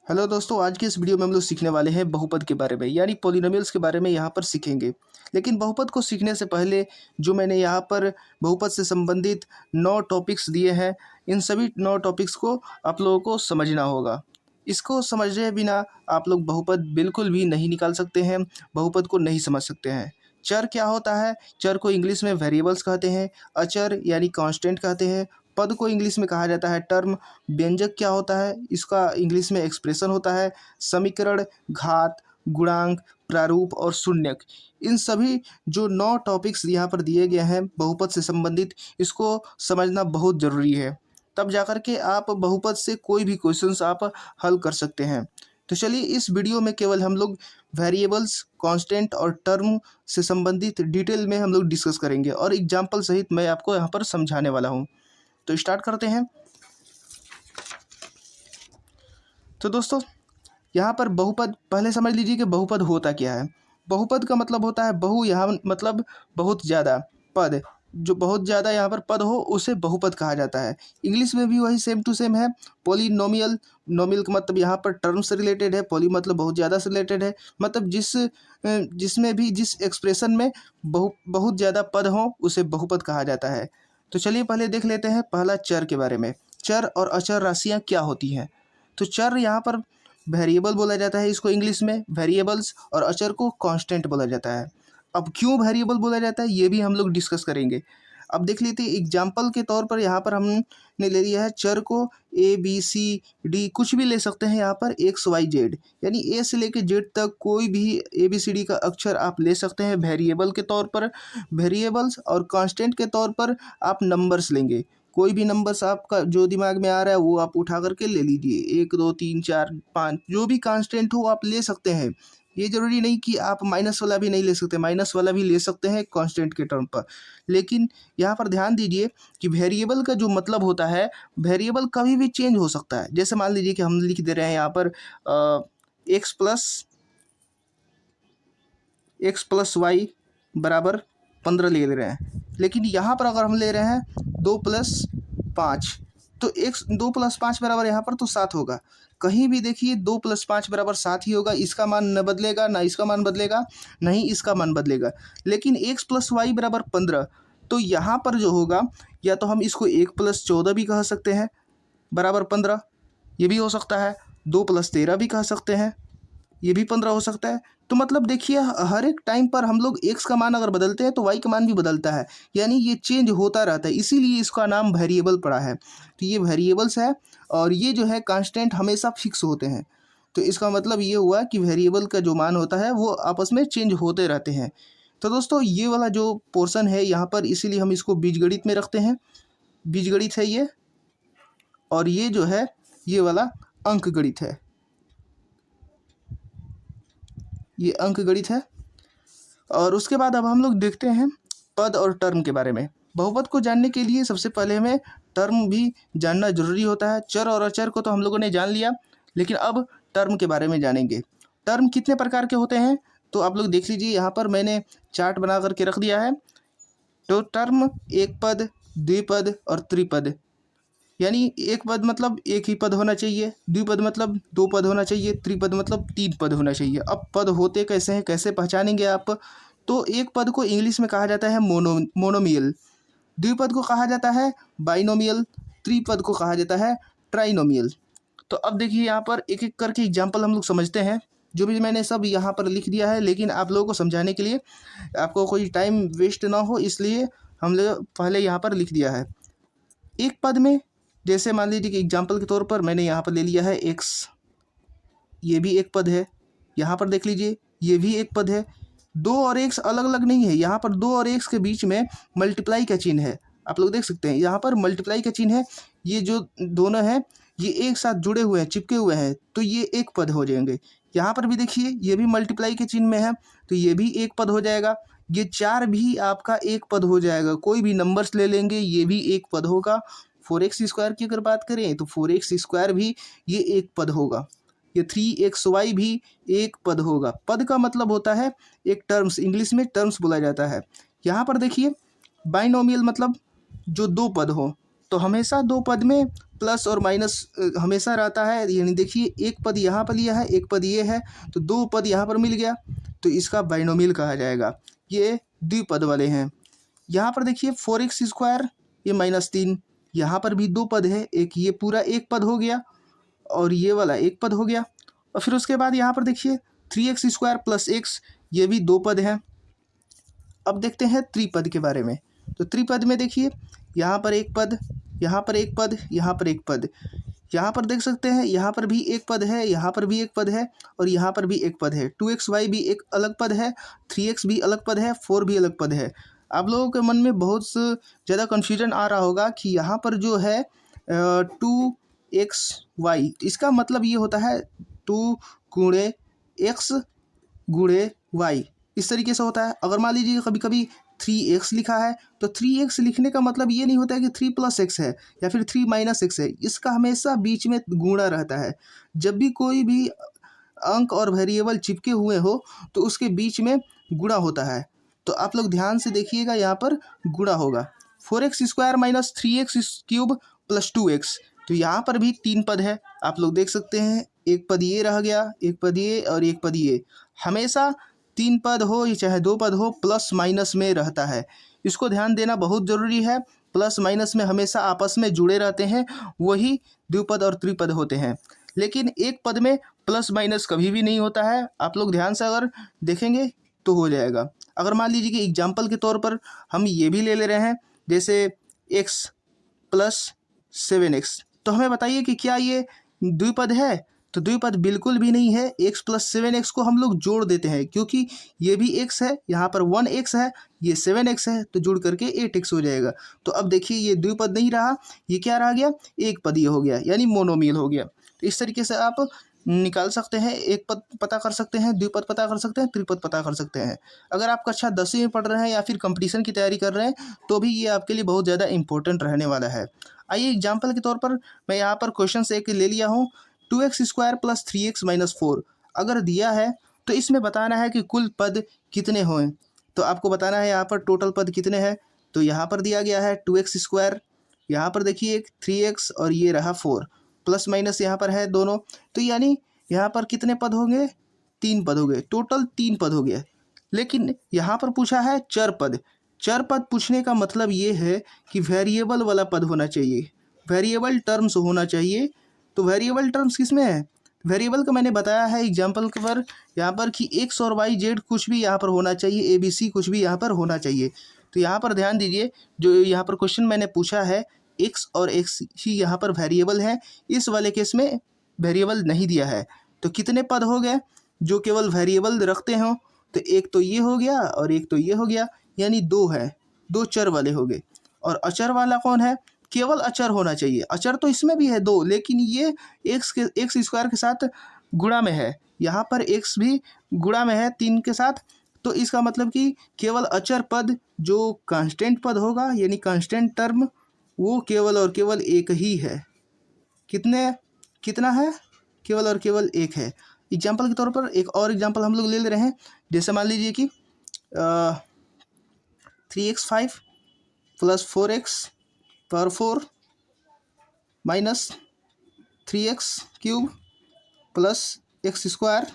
Hello दोस्तों, आज की इस वीडियो में हम लोग सीखने वाले हैं बहुपद के बारे में, यानी पॉलिनोमियल्स के बारे में यहाँ पर सीखेंगे। लेकिन बहुपद को सीखने से पहले जो मैंने यहाँ पर बहुपद से संबंधित 9 टॉपिक्स दिए हैं, इन सभी 9 टॉपिक्स को आप लोगों को समझना होगा। इसको समझे बिना आप लोग बहुपद बिल्कुल भी नहीं निकाल सकते हैं, बहुपद को नहीं समझ सकते हैं। चर क्या होता है? चर को इंग्लिश में वेरिएबल्स कहते हैं। अचर यानी कांस्टेंट कहते हैं। पद को इंग्लिश में कहा जाता है टर्म। व्यंजक क्या होता है? इसका इंग्लिश में एक्सप्रेशन होता है। समीकरण, घात, गुणांक, प्रारूप और शून्यक, इन सभी जो 9 टॉपिक्स यहाँ पर दिए गए हैं बहुपद से संबंधित, इसको समझना बहुत ज़रूरी है। तब जाकर के आप बहुपद से कोई भी क्वेश्चंस आप हल कर सकते हैं। तो चलिए, इस वीडियो में केवल हम लोग वेरिएबल्स, कांस्टेंट और टर्म से संबंधित डिटेल में हम लोग डिस्कस करेंगे और एग्जाम्पल सहित मैं आपको यहाँ पर समझाने वाला हूँ। तो स्टार्ट करते हैं। तो दोस्तों, यहाँ पर बहुपद पहले समझ लीजिए कि बहुपद होता क्या है। बहुपद का मतलब होता है बहु, यहाँ मतलब बहुत ज़्यादा। पद, जो बहुत ज़्यादा यहाँ पर पद हो उसे बहुपद कहा जाता है। इंग्लिश में भी वही सेम टू सेम है। पॉलिनोमियल, नोमियल का मतलब यहाँ पर टर्म से रिलेटेड है, पॉली मतलब बहुत ज़्यादा से रिलेटेड है। मतलब जिसमें भी जिस एक्सप्रेशन में बहुत ज़्यादा पद हो उसे बहुपद कहा जाता है। तो चलिए पहले देख लेते हैं पहला चर के बारे में। चर और अचर राशियाँ क्या होती हैं? तो चर यहाँ पर वेरिएबल बोला जाता है, इसको इंग्लिश में वेरिएबल्स, और अचर को कांस्टेंट बोला जाता है। अब क्यों वेरिएबल बोला जाता है ये भी हम लोग डिस्कस करेंगे। अब देख लेते हैं एग्जाम्पल के तौर पर। यहाँ पर हमने ले लिया है चर को ए बी सी डी, कुछ भी ले सकते हैं यहाँ पर, एक्स वाई जेड, यानी ए से लेके जेड तक कोई भी ए बी सी डी का अक्षर आप ले सकते हैं वेरिएबल के तौर पर। वेरिएबल्स और कांस्टेंट के तौर पर आप नंबर्स लेंगे। कोई भी नंबर्स आपका जो दिमाग में आ रहा है वो आप उठा करके ले लीजिए, 1 2 3 4 5, जो भी कांस्टेंट हो आप ले सकते हैं। ये ज़रूरी नहीं कि आप माइनस वाला भी नहीं ले सकते, माइनस वाला भी ले सकते हैं कांस्टेंट के टर्म पर। लेकिन यहाँ पर ध्यान दीजिए कि वेरिएबल का जो मतलब होता है, वेरिएबल कभी भी चेंज हो सकता है। जैसे मान लीजिए कि हम लिख दे रहे हैं यहाँ पर एक्स प्लस वाई बराबर 15 ले रहे हैं। लेकिन यहाँ पर अगर हम ले रहे हैं 2+5, तो एक्स 2+5 बराबर यहाँ पर तो 7 होगा। कहीं भी देखिए 2+5 बराबर 7 ही होगा। इसका मान न बदलेगा, ना इसका मान बदलेगा, ना ही इसका मान बदलेगा। लेकिन एक्स प्लस वाई बराबर 15, तो यहाँ पर जो होगा, या तो हम इसको 1+14 भी कह सकते हैं बराबर 15, ये भी हो सकता है। 2+13 भी कह सकते हैं, ये भी 15 हो सकता है। तो मतलब देखिए, हर एक टाइम पर हम लोग एक्स का मान अगर बदलते हैं तो वाई का मान भी बदलता है, यानी ये चेंज होता रहता है। इसीलिए इसका नाम वेरिएबल पड़ा है। तो ये वेरिएबल्स है, और ये जो है कांस्टेंट हमेशा फिक्स होते हैं। तो इसका मतलब ये हुआ कि वेरिएबल का जो मान होता है वो आपस में चेंज होते रहते हैं। तो दोस्तों, ये वाला जो पोर्शन है यहाँ पर, इसीलिए हम इसको बीजगणित में रखते हैं। बीजगणित है ये, और ये जो है ये वाला अंक गणित है, ये अंक गणित है। और उसके बाद अब हम लोग देखते हैं पद और टर्म के बारे में। बहुपद को जानने के लिए सबसे पहले हमें टर्म भी जानना जरूरी होता है। चर और अचर को तो हम लोगों ने जान लिया, लेकिन अब टर्म के बारे में जानेंगे। टर्म कितने प्रकार के होते हैं तो आप लोग देख लीजिए, यहाँ पर मैंने चार्ट बना करके रख दिया है। तो टर्म एक पद, द्विपद और त्रिपद, यानी एक पद मतलब एक ही पद होना चाहिए, द्विपद मतलब 2 पद होना चाहिए, त्रिपद मतलब 3 पद होना चाहिए। अब पद होते कैसे हैं, कैसे पहचानेंगे आप? तो एक पद को इंग्लिश में कहा जाता है मोनोमियल, द्विपद को कहा जाता है बाइनोमियल, त्रिपद को कहा जाता है ट्राइनोमियल। तो अब देखिए यहाँ पर एक एक करके एग्जाम्पल हम लोग समझते हैं। जो भी मैंने सब यहाँ पर लिख दिया है, लेकिन आप लोगों को समझाने के लिए, आपको कोई टाइम वेस्ट ना हो, इसलिए हम लोग पहले यहाँ पर लिख दिया है। एक पद में, जैसे मान लीजिए कि एग्जाम्पल के तौर पर मैंने यहाँ पर ले लिया है एक्स, ये भी एक पद है। यहाँ पर देख लीजिए ये भी एक पद है। 2 और एक्स अलग अलग नहीं है, यहाँ पर 2 और एक्स के बीच में मल्टीप्लाई का चिन्ह है। आप लोग देख सकते हैं यहाँ पर मल्टीप्लाई का चिन्ह है। ये जो दोनों हैं ये एक साथ जुड़े हुए हैं, चिपके हुए हैं, तो ये एक पद हो जाएंगे। यहाँ पर भी देखिए ये भी मल्टीप्लाई के चिन्ह में है, तो ये भी एक पद हो जाएगा। ये 4 भी आपका एक पद हो जाएगा। कोई भी नंबर्स ले लेंगे ये भी एक पद होगा। 4x² की अगर बात करें तो 4x² भी ये एक पद होगा। ये 3xy भी एक पद होगा। पद का मतलब होता है एक टर्म्स, इंग्लिश में टर्म्स बोला जाता है। यहाँ पर देखिए बाइनोमियल मतलब जो 2 पद हो, तो हमेशा दो पद में प्लस और माइनस हमेशा रहता है। यानी देखिए एक पद यहाँ पर लिया है, एक पद ये है, तो दो पद यहाँ पर मिल गया, तो इसका बाइनोमियल कहा जाएगा। ये द्विपद वाले हैं। यहाँ पर देखिए 4x², ये -3, यहाँ पर भी दो पद है, एक ये पूरा एक पद हो गया और ये वाला एक पद हो गया। और फिर उसके बाद यहाँ पर देखिए 3x² + x, ये भी दो पद हैं। अब देखते हैं त्रिपद के बारे में। तो त्रिपद में देखिए यहाँ पर एक पद, यहाँ पर एक पद, यहाँ पर एक पद, यहाँ पर देख सकते हैं यहाँ पर भी एक पद है, यहाँ पर भी एक पद है और यहाँ पर भी एक पद है। 2xy भी एक अलग पद है, 3x भी अलग पद है, 4 भी अलग पद है। आप लोगों के मन में बहुत ज़्यादा कन्फ्यूजन आ रहा होगा कि यहाँ पर जो है 2xy, इसका मतलब ये होता है 2 × x × y, इस तरीके से होता है। अगर मान लीजिए कभी कभी 3x लिखा है, तो 3x लिखने का मतलब ये नहीं होता है कि 3 + x है या फिर 3 - x है। इसका हमेशा बीच में गुणा रहता है। जब भी कोई भी अंक और वेरिएबल चिपके हुए हो तो उसके बीच में गुणा होता है। तो आप लोग ध्यान से देखिएगा, यहाँ पर गुणा होगा। 4x² - 3x³ + 2x, तो यहाँ पर भी तीन पद है। आप लोग देख सकते हैं एक पद ये रह गया, एक पद ये और एक पद ये। हमेशा तीन पद हो या चाहे दो पद हो, प्लस माइनस में रहता है। इसको ध्यान देना बहुत ज़रूरी है। प्लस माइनस में हमेशा आपस में जुड़े रहते हैं, वही द्विपद और त्रिपद होते हैं। लेकिन एक पद में प्लस माइनस कभी भी नहीं होता है। आप लोग ध्यान से अगर देखेंगे तो हो जाएगा। अगर मान लीजिए कि एग्जाम्पल के तौर पर हम ये भी ले रहे हैं, जैसे x + 7x, तो हमें बताइए कि क्या ये द्विपद है? तो द्विपद बिल्कुल भी नहीं है। x + 7x को हम लोग जोड़ देते हैं, क्योंकि ये भी x है, यहाँ पर 1x है, ये 7x है, तो जुड़ करके 8x हो जाएगा। तो अब देखिए ये द्विपद नहीं रहा, ये क्या रह गया? एक पदीय हो गया, यानी मोनोमियल हो गया। तो इस तरीके से आप निकाल सकते हैं, एक पद पता कर सकते हैं, द्विपद पता कर सकते हैं, त्रिपद पता कर सकते हैं। अगर आप कक्षा 10वीं में पढ़ रहे हैं या फिर कंपटीशन की तैयारी कर रहे हैं, तो भी ये आपके लिए बहुत ज़्यादा इंपॉर्टेंट रहने वाला है। आइए एग्जाम्पल के तौर पर मैं यहाँ पर क्वेश्चन एक ले लिया हूँ। 2x² + 3x - 4 अगर दिया है तो इसमें बताना है कि कुल पद कितने हों। तो आपको बताना है यहाँ पर टोटल पद कितने हैं। तो यहाँ पर दिया गया है 2x², यहाँ पर देखिए एक 3x और ये रहा 4, प्लस माइनस यहाँ पर है दोनों। तो यानी यहाँ पर कितने पद होंगे? तीन पद हो गए, टोटल तीन पद हो गए। लेकिन यहाँ पर पूछा है चर पद। चर पद पूछने का मतलब ये है कि वेरिएबल वाला पद होना चाहिए, वेरिएबल टर्म्स होना चाहिए। तो वेरिएबल टर्म्स किस में है? वेरिएबल का मैंने बताया है एग्जाम्पल के पर यहाँ पर कि x और y z कुछ भी यहाँ पर होना चाहिए, ABC कुछ भी यहाँ पर होना चाहिए। तो यहाँ पर ध्यान दीजिए, जो यहाँ पर क्वेश्चन मैंने पूछा है x और x ही यहाँ पर वेरिएबल है, इस वाले केस में वेरिएबल नहीं दिया है। तो कितने पद हो गए जो केवल वेरिएबल रखते हों? तो एक तो ये हो गया और एक तो ये हो गया, यानी दो है, दो चर वाले हो गए। और अचर वाला कौन है? केवल अचर होना चाहिए। अचर तो इसमें भी है दो, लेकिन ये x² के साथ गुणा में है, यहाँ पर x भी गुणा में है 3 के साथ। तो इसका मतलब कि केवल अचर पद जो कांस्टेंट पद होगा, यानी कांस्टेंट टर्म, वो केवल और केवल एक ही है। कितना है? केवल और केवल एक है। एग्जाम्पल के तौर पर एक और एग्जाम्पल हम लोग ले रहे हैं। जैसे मान लीजिए कि 3x5 + 4x ^ 4 - 3x³ + x²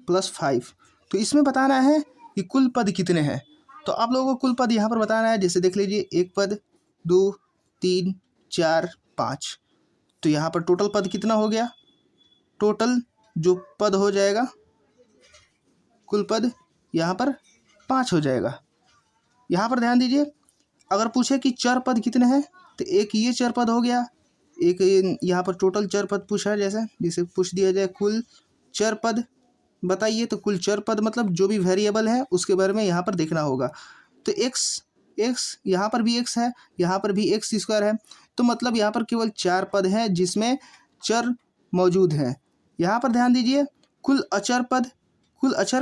+ 5। तो इसमें बताना है कि कुल पद कितने हैं। तो आप लोगों को कुल पद यहाँ पर बताना है। जैसे देख लीजिए, एक पद, 2, 3, 4, 5। तो यहाँ पर टोटल पद कितना हो गया? टोटल जो पद हो जाएगा, कुल पद यहाँ पर 5 हो जाएगा। यहाँ पर ध्यान दीजिए, अगर पूछे कि चर पद कितने हैं, तो एक ये चर पद हो गया, एक यहाँ पर टोटल चर पद पूछा है, जैसे पूछ दिया जाए कुल चर पद बताइए। तो कुल चर पद मतलब जो भी वेरिएबल है उसके बारे में यहाँ पर देखना होगा। तो x यहाँ पर भी x है, यहाँ पर भी x² है, तो मतलब यहाँ पर केवल 4 पद हैं जिसमें चर मौजूद हैं। यहाँ पर ध्यान दीजिए, कुल अचर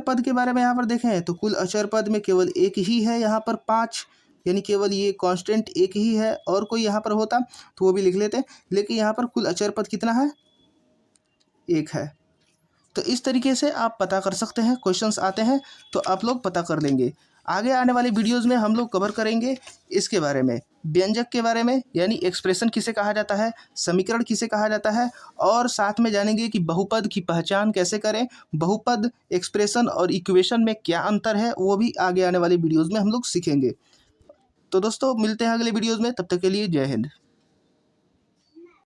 पद के बारे में यहाँ पर देखें तो कुल अचर पद में केवल एक ही है, यहाँ पर 5, यानी केवल ये कांस्टेंट एक ही है। और कोई यहाँ पर होता तो वो भी लिख लेते, लेकिन यहाँ पर कुल अचर पद कितना है? एक है। तो इस तरीके से आप पता कर सकते हैं। क्वेश्चंस आते हैं तो आप लोग पता कर लेंगे। आगे आने वाली वीडियोज़ में हम लोग कवर करेंगे इसके बारे में, व्यंजक के बारे में, यानी एक्सप्रेशन किसे कहा जाता है, समीकरण किसे कहा जाता है, और साथ में जानेंगे कि बहुपद की पहचान कैसे करें, बहुपद, एक्सप्रेशन और इक्वेशन में क्या अंतर है, वो भी आगे आने वाली वीडियोज़ में हम लोग सीखेंगे। तो दोस्तों मिलते हैं अगले वीडियोज़ में, तब तक के लिए जय हिंद।